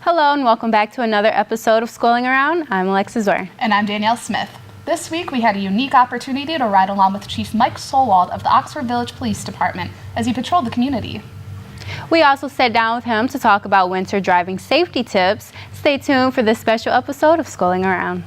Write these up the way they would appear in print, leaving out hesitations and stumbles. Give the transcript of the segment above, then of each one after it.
Hello and welcome back to another episode of Scrolling Around. I'm Alexis Zor. And I'm Danielle Smith. This week we had a unique opportunity to ride along with Chief Mike Solwald of the Oxford Village Police Department as he patrolled the community. We also sat down with him to talk about winter driving safety tips. Stay tuned for this special episode of Scrolling Around.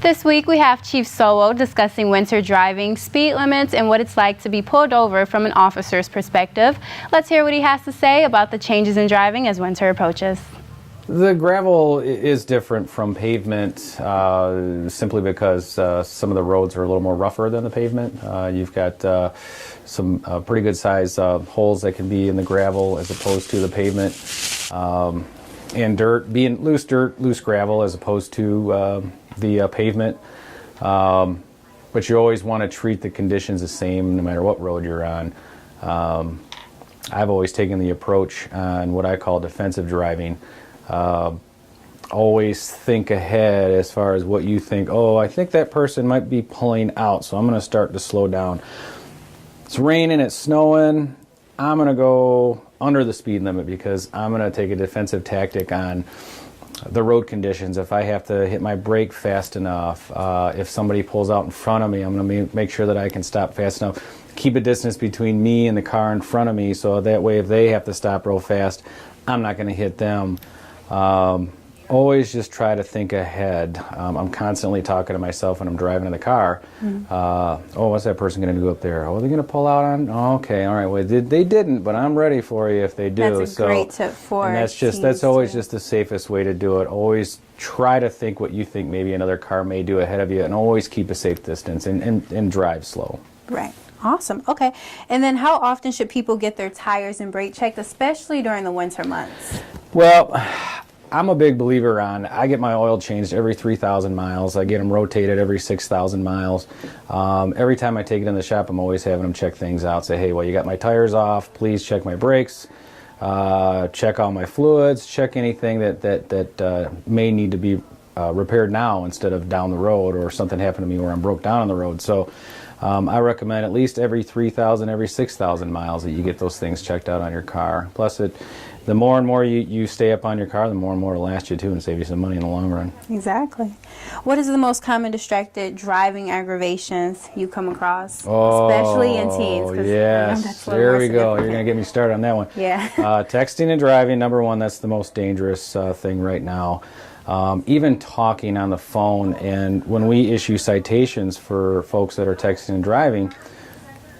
This week we have Chief Solwald discussing winter driving, speed limits, and what it's like to be pulled over from an officer's perspective. Let's hear what he has to say about the changes in driving as winter approaches. The gravel is different from pavement simply because some of the roads are a little more rougher than the pavement. You've got some pretty good size holes that can be in the gravel as opposed to the pavement. And being loose gravel as opposed to the pavement. But you always want to treat the conditions the same no matter what road you're on. I've always taken the approach on what I call defensive driving. Always think ahead as far as what you think. Oh, I think that person might be pulling out, so I'm going to start to slow down. It's raining, it's snowing. I'm going to go under the speed limit because I'm going to take a defensive tactic on the road conditions. If I have to hit my brake fast enough, if somebody pulls out in front of me, I'm going to make sure that I can stop fast enough. Keep a distance between me and the car in front of me so that way if they have to stop real fast, I'm not going to hit them. Always just try to think ahead. I'm constantly talking to myself when I'm driving in the car. Oh, what's that person going to do up there? Oh, they're going to pull out on? Oh, okay, all right. Well, they didn't, but I'm ready for you if they do. That's a great tip for and that's always just the safest way to do it. Always try to think what you think maybe another car may do ahead of you, and always keep a safe distance and drive slow. Right. Awesome. Okay. And then how often should people get their tires and brake checked, especially during the winter months? Well, I'm a big believer I get my oil changed every 3,000 miles. I get them rotated every 6,000 miles. Every time I take it in the shop, I'm always having them check things out. Say, hey, well, you got my tires off. Please check my brakes. Check all my fluids. Check anything that may need to be repaired now instead of down the road, or something happened to me where I'm broke down on the road. So I recommend at least every 3,000, every 6,000 miles that you get those things checked out on your car. Plus, the more and more you stay up on your car, the more and more it'll last you too and save you some money in the long run. Exactly. What is the most common distracted driving aggravations you come across, especially in teens? Oh, yes. There we go. You're going to get me started on that one. Yeah. Texting and driving, number one, that's the most dangerous thing right now. Even talking on the phone, and when we issue citations for folks that are texting and driving,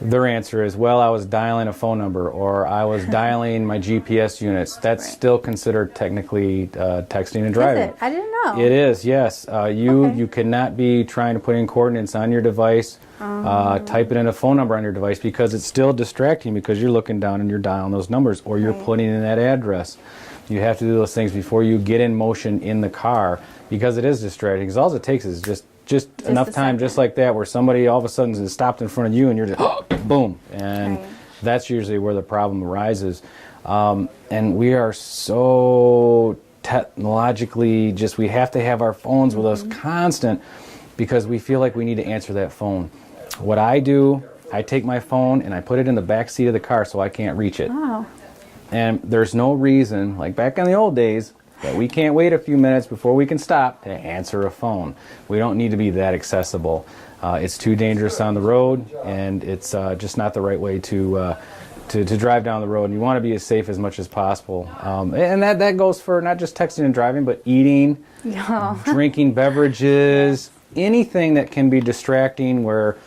their answer is, well, I was dialing a phone number, or I was dialing my GPS units. That's still considered technically texting and driving. Is it? I didn't know. It is, yes. You cannot be trying to put in coordinates on your device, type it in a phone number on your device, because it's still distracting because you're looking down and you're dialing those numbers, or you're putting in that address. You have to do those things before you get in motion in the car, because it is distracting. Because all it takes is just enough time, just like that, where somebody all of a sudden is stopped in front of you and you're just boom, and that's usually where the problem arises. And we are so technologically we have to have our phones with us constant, because we feel like we need to answer that phone. What I do, I take my phone and I put it in the back seat of the car so I can't reach it. Oh. And there's no reason, like back in the old days, that we can't wait a few minutes before we can stop to answer a phone. We don't need to be that accessible. It's too dangerous on the road, and it's just not the right way to drive down the road. And you want to be as safe as much as possible. And that goes for not just texting and driving, but eating, drinking beverages, anything that can be distracting, where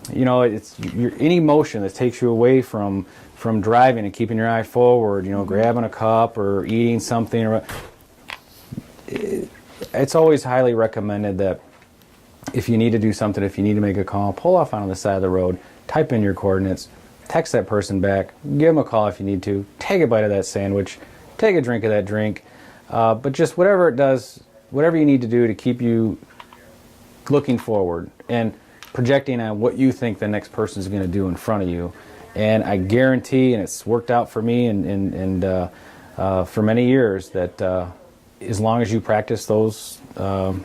it's any motion that takes you away from driving and keeping your eye forward, grabbing a cup or eating something. It's always highly recommended that if you need to do something, if you need to make a call, pull off on the side of the road, type in your coordinates, text that person back, give them a call if you need to, take a bite of that sandwich, take a drink of that drink, but just whatever it does, whatever you need to do to keep you looking forward and projecting on what you think the next person is going to do in front of you. And I guarantee, and it's worked out for me and for many years, that as long as you practice that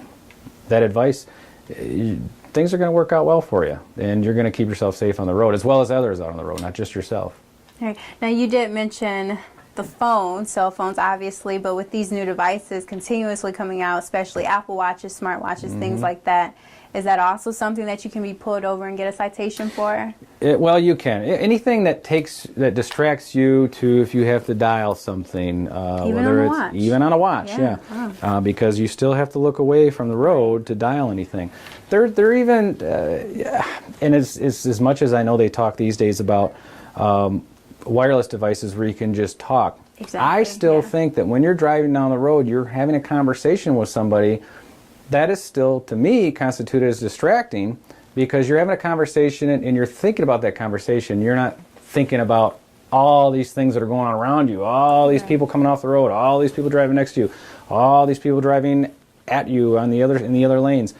advice, things are going to work out well for you, and you're going to keep yourself safe on the road, as well as others out on the road, not just yourself. All right. Now, you did mention the phone, cell phones, obviously, but with these new devices continuously coming out, especially Apple Watches, smartwatches, things like that, is that also something that you can be pulled over and get a citation for? Well, you can. Anything that distracts you to, if you have to dial something, Even on a watch. Even on a watch, Yeah. yeah. Because you still have to look away from the road to dial anything. They're even, and it's as much as I know they talk these days about wireless devices where you can just talk. Exactly, I still yeah. think that when you're driving down the road, you're having a conversation with somebody. That is still, to me, constituted as distracting, because you're having a conversation and you're thinking about that conversation. You're not thinking about all these things that are going on around you, all these people coming off the road, all these people driving next to you, all these people driving at you in the other lanes.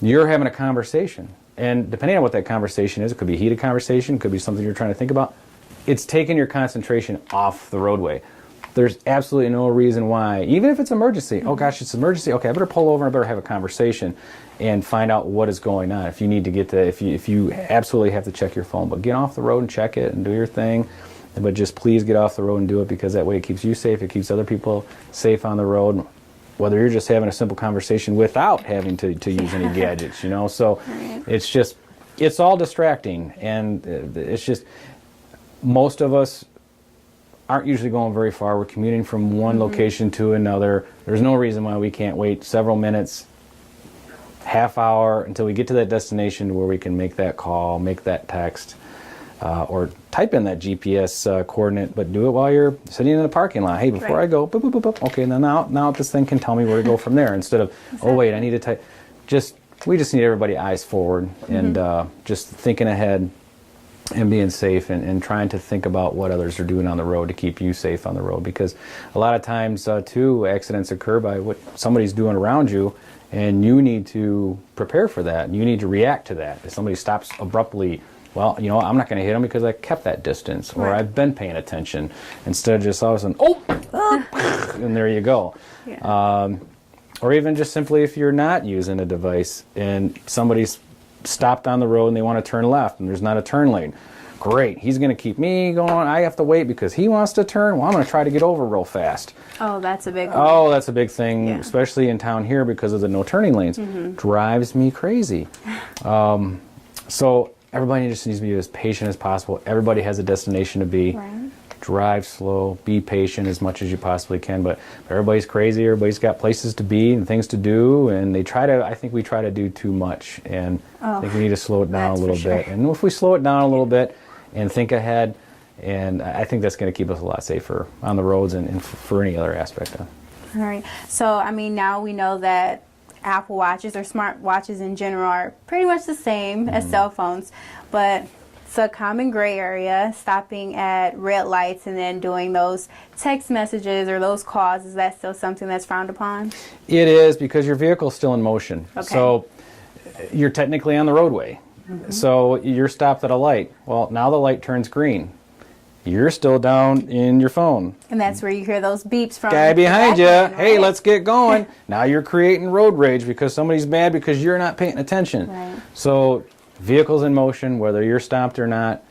You're having a conversation, and depending on what that conversation is, it could be a heated conversation, it could be something you're trying to think about. It's taking your concentration off the roadway. There's absolutely no reason why, even if it's emergency. Oh gosh, it's emergency. Okay, I better pull over. I better have a conversation and find out what is going on. If you need to get to, if you absolutely have to check your phone, but get off the road and check it and do your thing. But just please get off the road and do it, because that way it keeps you safe. It keeps other people safe on the road. Whether you're just having a simple conversation without having to use any gadgets, you know. So it's all distracting, and it's just, most of us aren't usually going very far. We're commuting from one location to another. There's no reason why we can't wait several minutes, half hour, until we get to that destination where we can make that call, make that text, or type in that GPS coordinate, but do it while you're sitting in the parking lot. Hey, before I go, boop, boop, boop, boop. Okay, now this thing can tell me where to go from there, instead of, oh wait, I need to type. We just need everybody eyes forward and just thinking ahead and being safe, and trying to think about what others are doing on the road to keep you safe on the road. Because a lot of times, too, accidents occur by what somebody's doing around you, and you need to prepare for that. You need to react to that. If somebody stops abruptly, well, you know, I'm not going to hit them because I kept that distance, or I've been paying attention, instead of just all of a sudden, and there you go. Yeah. Or even just simply, if you're not using a device and somebody's stopped on the road and they want to turn left and there's not a turn lane. Great, he's going to keep me going. I have to wait because he wants to turn. Well, I'm going to try to get over real fast. Oh, that's a big one. Oh, that's a big thing, especially in town here because of the no turning lanes. Drives me crazy. So everybody just needs to be as patient as possible. Everybody has a destination to be. Right. Drive slow, be patient as much as you possibly can, but everybody's crazy, everybody's got places to be and things to do, and I think we try to do too much, and I think we need to slow it down a little bit. And if we slow it down a little bit and think ahead, and I think that's going to keep us a lot safer on the roads and for any other aspect of it. All right. So, I mean, now we know that Apple Watches or smart watches in general are pretty much the same as cell phones, but it's a common gray area, stopping at red lights and then doing those text messages or those calls. Is that still something that's frowned upon? It is, because your vehicle's still in motion. Okay. So you're technically on the roadway. So you're stopped at a light. Well, now the light turns green. You're still down in your phone. And that's where you hear those beeps from Guy behind you, background, hey, right? let's get going. Now you're creating road rage because somebody's mad because you're not paying attention. Right. So vehicle's in motion, whether you're stopped or not,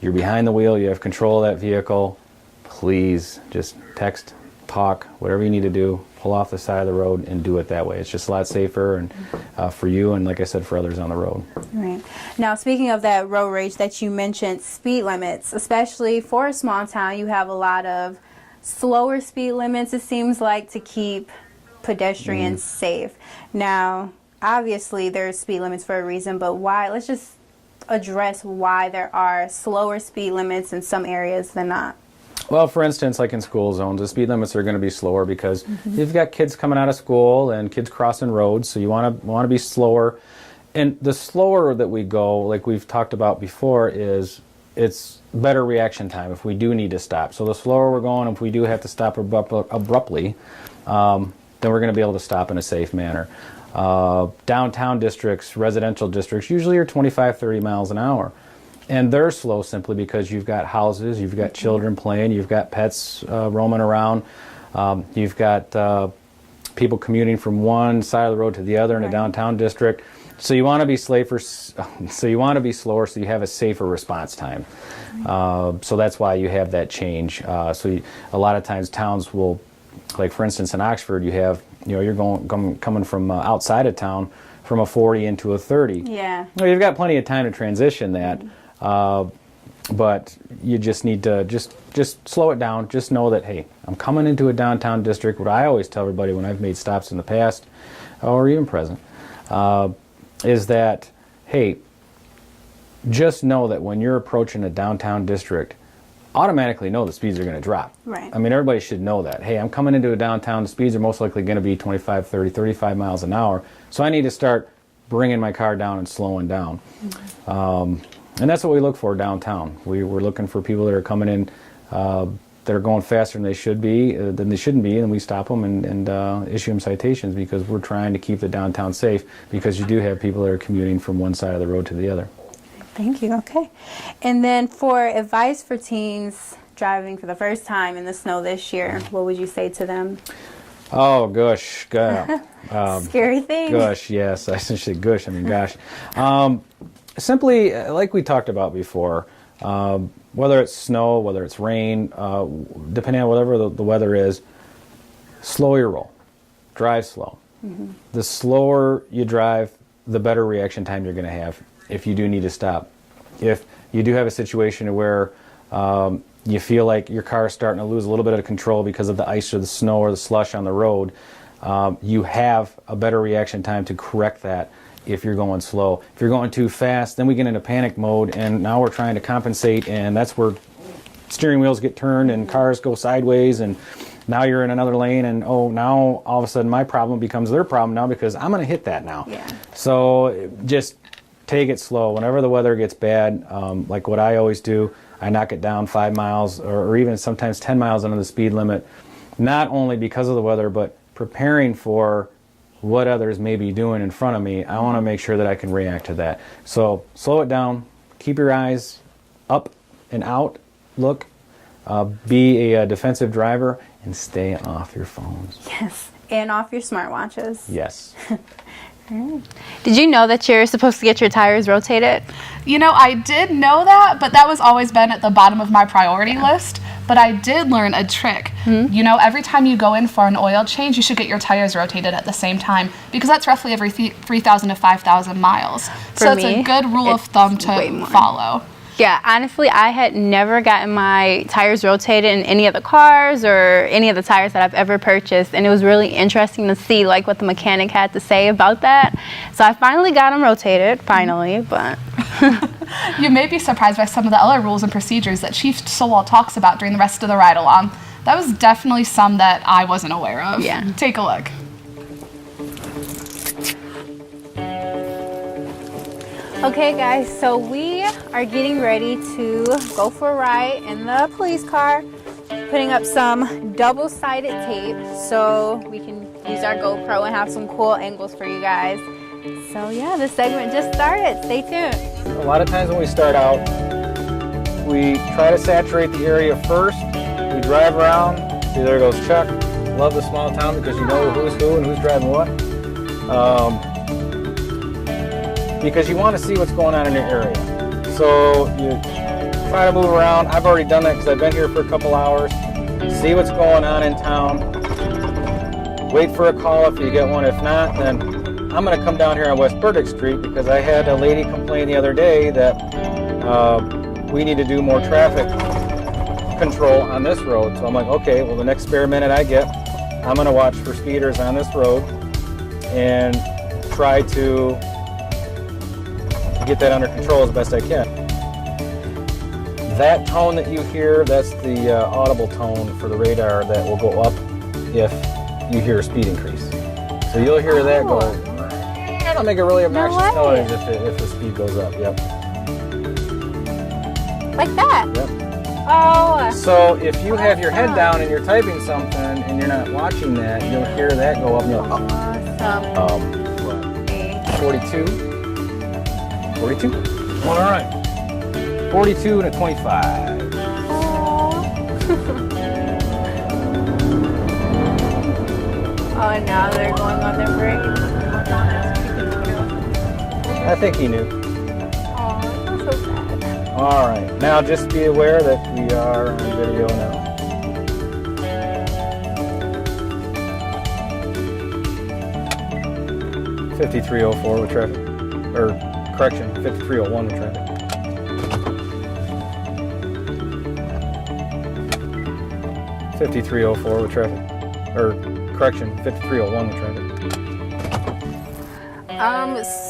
you're behind the wheel, you have control of that vehicle. Please just text, talk, whatever you need to do, pull off the side of the road and do it that way. It's just a lot safer and for you, and like I said, for others on the road. Right. Now, speaking of that road rage that you mentioned, speed limits, especially for a small town, you have a lot of slower speed limits, it seems like, to keep pedestrians safe. Now, obviously, there's speed limits for a reason, but why? Let's just address why there are slower speed limits in some areas than not. Well, for instance, like in school zones, the speed limits are going to be slower because you've got kids coming out of school and kids crossing roads, so you want to be slower. And the slower that we go, like we've talked about before, is it's better reaction time if we do need to stop. So the slower we're going, if we do have to stop abruptly, then we're going to be able to stop in a safe manner. Downtown districts, residential districts, usually are 25, 30 miles an hour. And they're slow simply because you've got houses, you've got children playing, you've got pets roaming around, you've got people commuting from one side of the road to the other in a downtown district. So you want to be slower so you have a safer response time. So that's why you have that change. A lot of times towns will, like for instance in Oxford, you're coming from outside of town from a 40 into a 30. Yeah. Well, you've got plenty of time to transition that, but you just need to just slow it down. Just know that, hey, I'm coming into a downtown district. What I always tell everybody when I've made stops in the past, or even present, is that, hey, just know that when you're approaching a downtown district, automatically know the speeds are going to drop. Right. I mean, everybody should know that. Hey, I'm coming into a downtown, the speeds are most likely going to be 25, 30, 35 miles an hour, so I need to start bringing my car down and slowing down. And that's what we look for downtown. We're looking for people that are coming in that are going faster than they shouldn't be, and we stop them and issue them citations because we're trying to keep the downtown safe, because you do have people that are commuting from one side of the road to the other. Thank you. Okay. And then for advice for teens driving for the first time in the snow this year, what would you say to them? Oh, gosh. Scary thing. Gosh, yes. I should say gosh, I mean gosh. Simply, like we talked about before, whether it's snow, whether it's rain, depending on whatever the weather is, slow your roll. Drive slow. Mm-hmm. The slower you drive, the better reaction time you're going to have if you do need to stop. If you do have a situation where you feel like your car is starting to lose a little bit of control because of the ice or the snow or the slush on the road, you have a better reaction time to correct that if you're going slow. If you're going too fast, then we get into panic mode, and now we're trying to compensate, and that's where steering wheels get turned and cars go sideways, and now you're in another lane, and now all of a sudden my problem becomes their problem now because I'm going to hit that now. Yeah. So just take it slow. Whenever the weather gets bad, like what I always do, I knock it down 5 miles or even sometimes 10 miles under the speed limit, not only because of the weather, but preparing for what others may be doing in front of me. I want to make sure that I can react to that. So slow it down, keep your eyes up and out, look, be a defensive driver, and stay off your phones. Yes, and off your smartwatches. Yes. Did you know that you're supposed to get your tires rotated? You know, I did know that, but that was always been at the bottom of my priority list. But I did learn a trick. You know, every time you go in for an oil change, you should get your tires rotated at the same time, because that's roughly every 3,000 to 5,000 miles. So it's a good rule of thumb to follow. Yeah, honestly, I had never gotten my tires rotated in any of the cars or any of the tires that I've ever purchased, and it was really interesting to see like what the mechanic had to say about that. So I finally got them rotated, but... You may be surprised by some of the other rules and procedures that Chief Sowald talks about during the rest of the ride-along. That was definitely some that I wasn't aware of. Yeah. Take a look. Okay guys, so we are getting ready to go for a ride in the police car, putting up some double-sided tape so we can use our GoPro and have some cool angles for you guys. So yeah, this segment just started. Stay tuned. A lot of times when we start out, we try to saturate the area first. We drive around. See, there goes Chuck. Love the small town because you know who's who and who's driving what. Because you want to see what's going on in your area. So you try to move around. I've already done that because I've been here for a couple hours. See what's going on in town. Wait for a call if you get one. If not, then I'm going to come down here on West Burdick Street because I had a lady complain the other day that we need to do more traffic control on this road. So I'm like, okay, well the next spare minute I get, I'm going to watch for speeders on this road and try to get that under control as best I can. That tone that you hear, that's the audible tone for the radar that will go up if you hear a speed increase. So you'll hear that go, it'll make a really obnoxious noise if the speed goes up, yep. Like that. Yep. Oh. So if you have your head down and you're typing something and you're not watching that, you'll hear that go up and you'll Awesome. 42. 42? All right. 42 and a 25. Oh, now they're going on their break. I think he knew. Oh, that's so sad. All right. Now just be aware that we are on video now. .5304 with traffic, or correction, 5301 with traffic. .5304 with traffic, or correction, 5301 with traffic.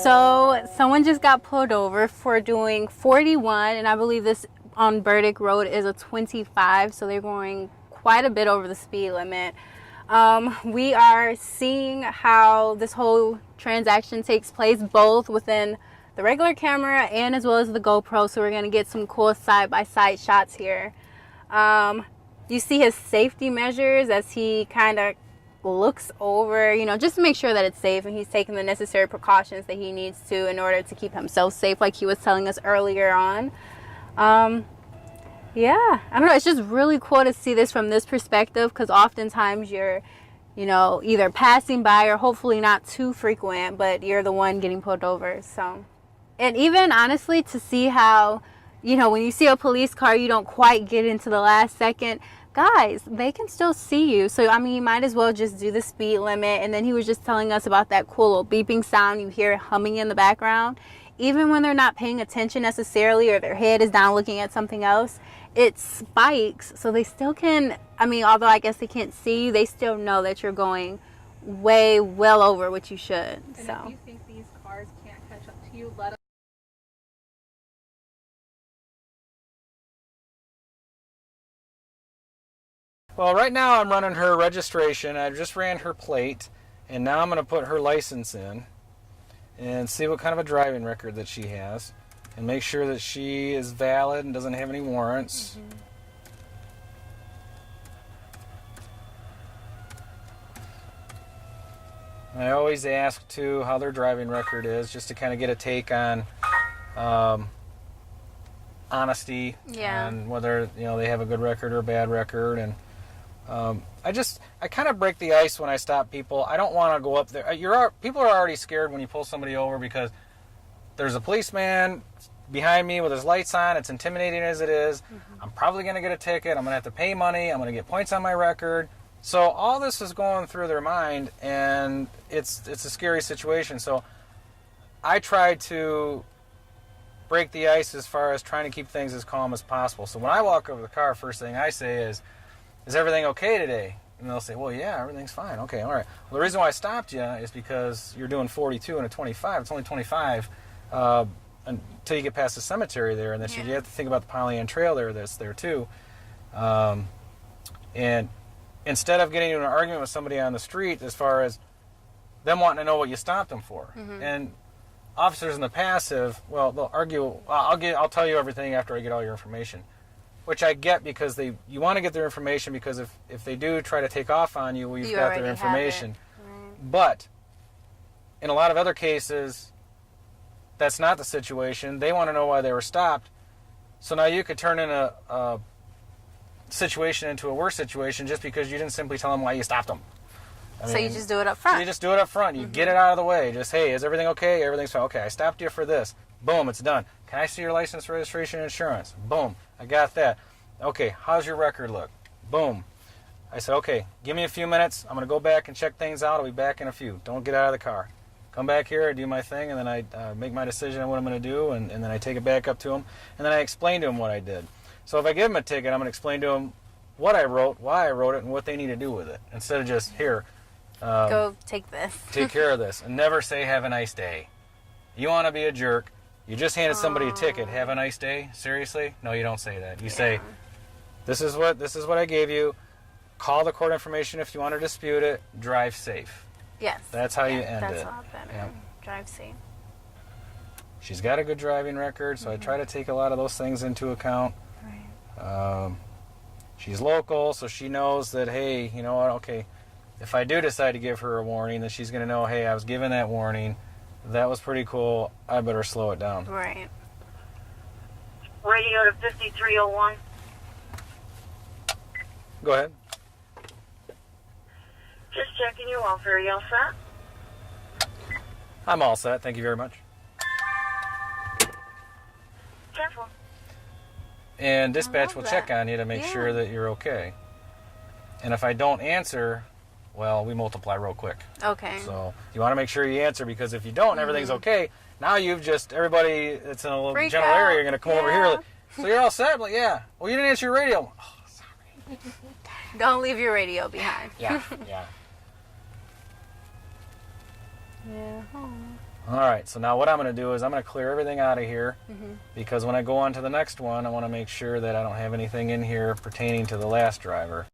So someone just got pulled over for doing 41, and I believe this on Burdick Road is a 25, so they're going quite a bit over the speed limit. We are seeing how this whole transaction takes place both within the regular camera and as well as the GoPro, so we're going to get some cool side-by-side shots here. You see his safety measures as he kind of looks over, you know, just to make sure that it's safe, and he's taking the necessary precautions that he needs to in order to keep himself safe, like he was telling us earlier on. Yeah, I don't know, it's just really cool to see this from this perspective, because oftentimes you're, you know, either passing by or hopefully not too frequent, but you're the one getting pulled over. So, and even honestly to see how, you know, when you see a police car, you don't quite get into the last second. Guys, they can still see you. So, I mean, you might as well just do the speed limit. And then he was just telling us about that cool little beeping sound you hear humming in the background. Even when they're not paying attention necessarily, or their head is down looking at something else, it spikes. So they still can, I mean, although I guess they can't see you, they still know that you're going well over what you should. And So if you think these cars can't catch up to you, let them. Well, right now I'm running her registration. I just ran her plate, and now I'm going to put her license in and see what kind of a driving record that she has, and make sure that she is valid and doesn't have any warrants. I always ask too how their driving record is, just to kind of get a take on honesty, Yeah. and whether, you know, they have a good record or a bad record. And I kind of break the ice when I stop people. I don't want to go up there. People are already scared when you pull somebody over, because there's a policeman behind me with his lights on. It's intimidating as it is. I'm probably going to get a ticket. I'm going to have to pay money. I'm going to get points on my record. So all this is going through their mind, and it's a scary situation. So I try to break the ice as far as trying to keep things as calm as possible. So when I walk over the car, first thing I say is everything okay today? And they'll say, well, yeah, everything's fine. Okay, all right. Well, the reason why I stopped you is because you're doing 42 and a 25. It's only 25 until you get past the cemetery there, and then you have to think about the Pollyant Trail that's there too. And instead of getting into an argument with somebody on the street as far as them wanting to know what you stopped them for, and officers in the passive, well, they'll argue, I'll tell you everything after I get all your information. Which I get, because you want to get their information, because if they do try to take off on you, well, you've got their information. Right. But in a lot of other cases, that's not the situation. They want to know why they were stopped. So now you could turn in a situation into a worse situation just because you didn't simply tell them why you stopped them. So you just do it up front. You just do it up front. You get it out of the way. Just, hey, is everything okay? Everything's fine. Okay, I stopped you for this. Boom, it's done. Can I see your license, registration, and insurance? Boom, I got that. Okay, how's your record look? Boom. I said, okay, give me a few minutes. I'm going to go back and check things out. I'll be back in a few. Don't get out of the car. Come back here, I do my thing, and then I make my decision on what I'm going to do, and then I take it back up to him, and then I explain to him what I did. So if I give him a ticket, I'm going to explain to him what I wrote, why I wrote it, and what they need to do with it, instead of just, here, go take this. take care of this, and never say have a nice day. You want to be a jerk, you just handed somebody a ticket, have a nice day? Seriously? No, you don't say that. You say, this is what I gave you. Call the court information if you want to dispute it. Drive safe. Yes. That's how you end That's it. a lot better. Yeah. Drive safe. She's got a good driving record, so I try to take a lot of those things into account. Right. She's local, so she knows that, hey, you know what, okay, if I do decide to give her a warning, then she's going to know, hey, I was given that warning. That was pretty cool. I better slow it down. Right. Radio to 5301. Go ahead. Just checking your welfare. You all set? I'm all set. Thank you very much. Careful. And dispatch love will that. check on you to make sure Yeah. that you're okay. And if I don't answer, well, we multiply real quick. Okay. So you want to make sure you answer, because if you don't, everything's okay. Now you've just, everybody that's in a little Freak general out. area are going to come over here. Yeah. Like, so you're all set? I'm like, yeah. Well, you didn't answer your radio. Oh, sorry. Don't leave your radio behind. Yeah, yeah. Yeah. All right, so now what I'm going to do is I'm going to clear everything out of here, because when I go on to the next one, I want to make sure that I don't have anything in here pertaining to the last driver.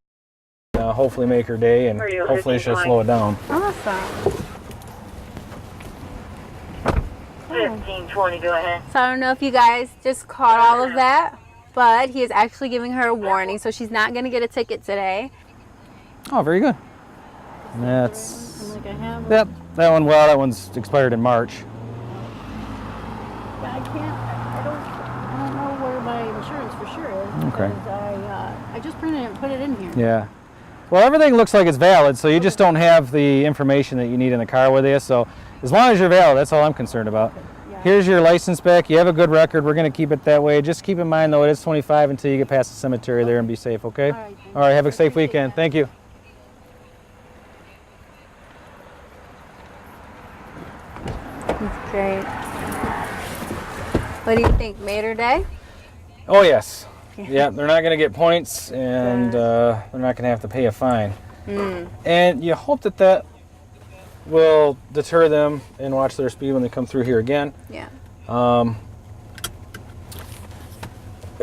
Hopefully make her day, and Radio hopefully she'll 55. slow it down. Awesome. 1520, go ahead. So I don't know if you guys just caught all of that, but he is actually giving her a warning, so she's not going to get a ticket today. Oh, very good. That's, Like I have. yep, that one, well, that one's expired in March. I can't. I don't know where my insurance for sure is. Okay. Because I just printed it and put it in here. Yeah. Well, everything looks like it's valid, so you just don't have the information that you need in the car with you. So as long as you're valid, that's all I'm concerned about. Yeah. Here's your license back. You have a good record. We're going to keep it that way. Just keep in mind, though, it is 25 until you get past the cemetery there, and be safe, okay? All right, thank All right, have a safe Appreciate weekend. that. Thank you. That's great. What do you think? Made her day? Oh, yes. Yeah, they're not going to get points, and they're not going to have to pay a fine. And you hope that that will deter them and watch their speed when they come through here again. Yeah.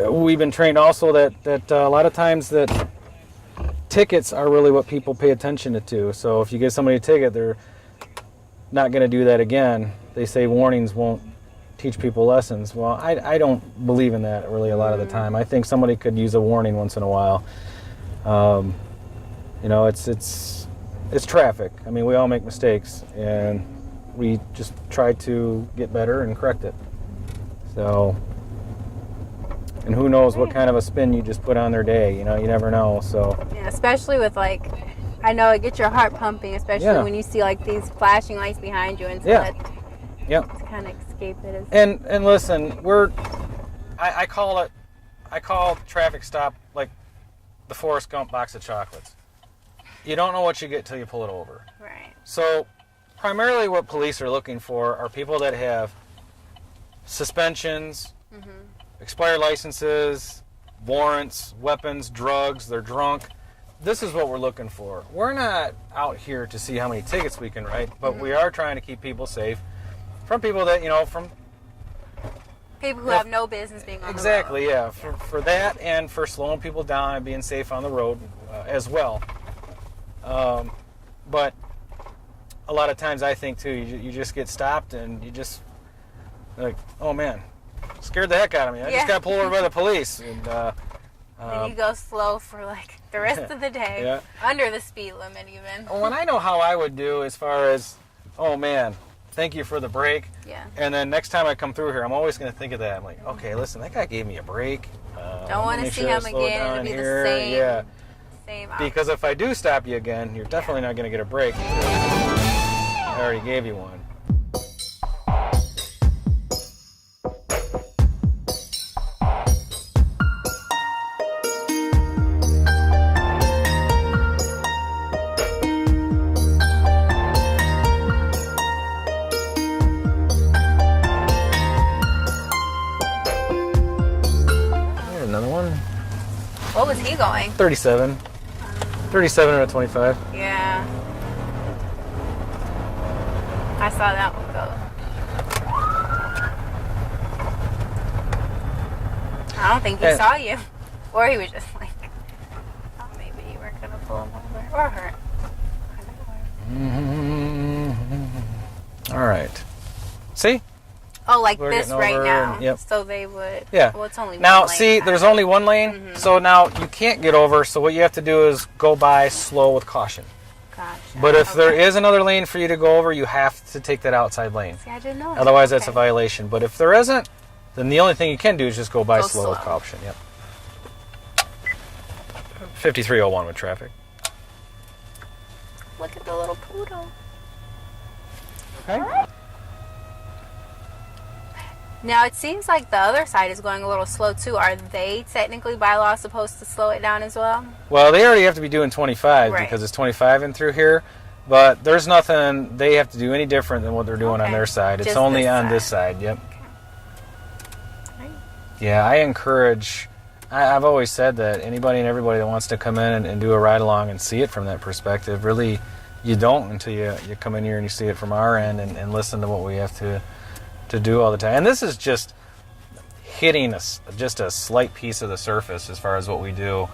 We've been trained also that a lot of times that tickets are really what people pay attention to. So if you give somebody a ticket, they're not going to do that again. They say warnings won't teach people lessons. Well, I don't believe in that really a lot of the time. I think somebody could use a warning once in a while. You know, it's traffic. I mean, we all make mistakes, and we just try to get better and correct it. So, and who knows what kind of a spin you just put on their day. You know, you never know. So, Yeah, especially with like, I know it gets your heart pumping, especially Yeah. when you see like these flashing lights behind you and so Yeah. that yep. kind of escape it. Is, And listen, I call traffic stop like the Forrest Gump box of chocolates. You don't know what you get till you pull it over. right. So primarily what police are looking for are people that have suspensions, expired licenses, warrants, weapons, drugs, they're drunk. This is what we're looking for. We're not out here to see how many tickets we can write, but we are trying to keep people safe from people that, you know, from People who Yeah. have no business being on exactly, yeah, for that and for slowing people down and being safe on the road as well. But a lot of times I think too, you just get stopped and you just like, oh man, scared the heck out of me. I Yeah. just got pulled over by the police. And the road. And you go slow for like the rest of the day, Yeah. under the speed limit even. when I know how I would do as far as, oh man, thank you for the break. Yeah. And then next time I come through here, I'm always going to think of that. I'm like, okay, listen, that guy gave me a break. Don't want to see him again. It'll be the same. Yeah. Same. Because if I do stop you again, you're definitely not going to get a break. I already gave you one. Here's another one. What was he going? 37. 37 and a 25. Yeah. I saw that one go. I don't think he Yeah. saw you. Or he was just like, oh, maybe you weren't going to pull him over. Or her. I don't know. All right. See? Oh, like We're this getting right over now. and- yep. So they would. Yeah. Well, it's only Now, one lane. see, there's only one lane, so now you can't get over. So what you have to do is go by slow with caution. Gotcha. But if there Okay. is another lane for you to go over, you have to take that outside lane. See, I didn't know. that. Otherwise, that's a Okay. violation. But if there isn't, then the only thing you can do is just go by Go slow with slow. caution. Yep. 5301 with traffic. Look at the little poodle. Okay. Now it seems like the other side is going a little slow too. Are they technically by law supposed to slow it down as well? Well, they already have to be doing 25 Right. because it's 25 in through here. But there's nothing they have to do any different than what they're doing on Okay. their side. It's Just only this on side. this side. Yep. Right. Yeah, I encourage. I've always said that anybody and everybody that wants to come in and do a ride along and see it from that perspective, really, you don't until you come in here and you see it from our end and listen to what we have to do all the time. And this is just hitting just a slight piece of the surface as far as what we do.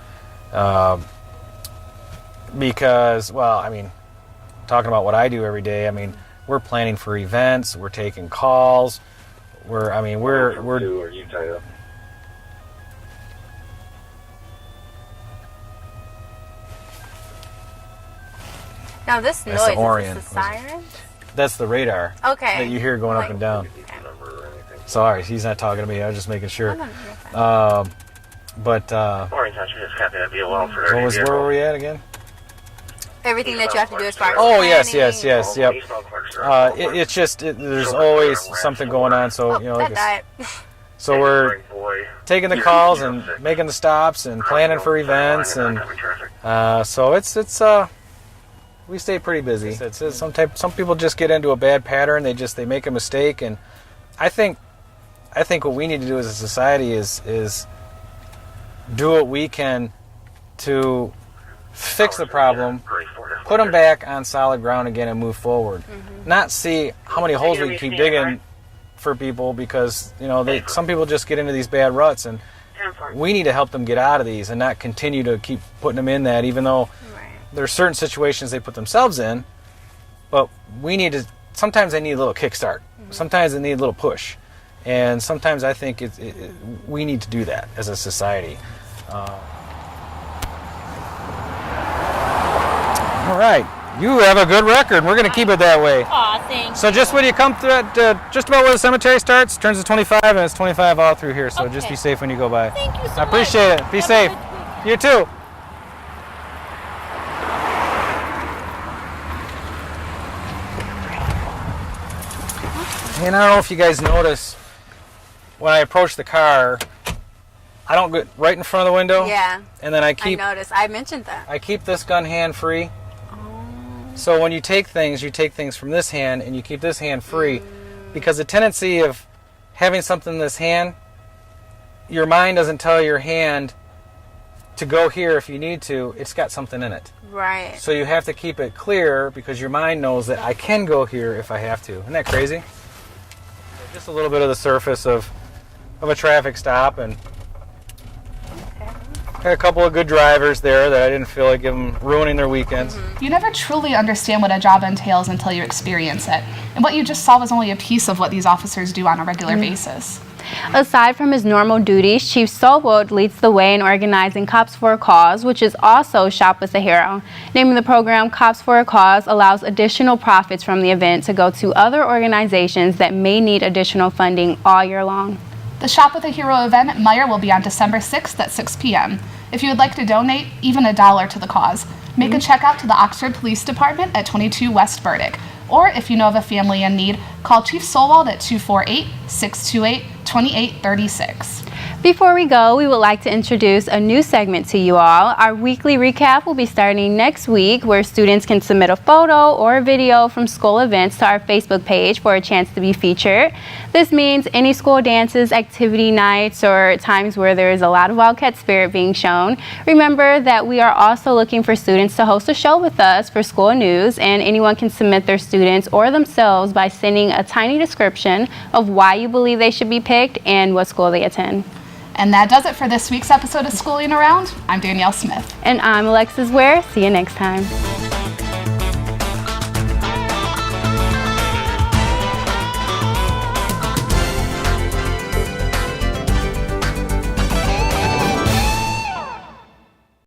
Because, well, I mean, talking about what I do every day, I mean, we're planning for events, we're taking calls, we're Are you tied up? Now this That's the noise, Orion. is this the siren? that's the radar Okay. that you hear going up Like- and down. Number or anything? Sorry, he's not talking to me. I was just making sure. I'm gonna hear that. But Orange Township is copy that BOL for where were we at again? Everything that you have to do as far as Oh, yes, planning. yep. It's just there's always something going on. So Oh, you know, that like died. so we're taking the calls and making the stops and planning for events and so it's we stay pretty busy. It's some people just get into a bad pattern. They make a mistake, and I think what we need to do as a society is do what we can to fix the problem, put them back on solid ground again, and move forward. Not see how many holes we can keep digging for people, because you know some people just get into these bad ruts, and we need to help them get out of these and not continue to keep putting them in that, even though Right. there are certain situations they put themselves in. But we need to. Sometimes they need a little kickstart. Sometimes they need a little push, and sometimes I think we need to do that as a society. All right, you have a good record. We're going to keep it that way. Aw, thanks. So just when you come to just about where the cemetery starts, turns to 25, and it's 25 all through here. So just Okay. be safe when you go by. Thank you so much. I appreciate it. Be Have a safe. good weekend. You too. And I don't know if you guys notice, when I approach the car, I don't get right in front of the window. Yeah, And then I I keep noticed. I mentioned that. I keep this gun hand free. So when you take things from this hand and you keep this hand free, because the tendency of having something in this hand, your mind doesn't tell your hand to go here if you need to. It's got something in it. Right. So you have to keep it clear, because your mind knows that I can go here if I have to. Isn't that crazy? Just a little bit of the surface of a traffic stop, and had a couple of good drivers there that I didn't feel like ruining their weekends. You never truly understand what a job entails until you experience it. And what you just saw was only a piece of what these officers do on a regular basis. Aside from his normal duties, Chief Sowold leads the way in organizing Cops for a Cause, which is also Shop with a Hero. Naming the program Cops for a Cause allows additional profits from the event to go to other organizations that may need additional funding all year long. The Shop with a Hero event at Meyer will be on December 6th at 6 p.m. If you would like to donate even $1 to the cause, make a check out to the Oxford Police Department at 22 West Burdick. Or if you know of a family in need, call Chief Solwald at 248-628-2836. Before we go, we would like to introduce a new segment to you all. Our weekly recap will be starting next week, where students can submit a photo or a video from school events to our Facebook page for a chance to be featured. This means any school dances, activity nights, or times where there is a lot of Wildcat spirit being shown. Remember that we are also looking for students to host a show with us for school news, and anyone can submit their students or themselves by sending a tiny description of why you believe they should be picked and what school they attend. And that does it for this week's episode of Schooling Around. I'm Danielle Smith. And I'm Alexis Ware. See you next time.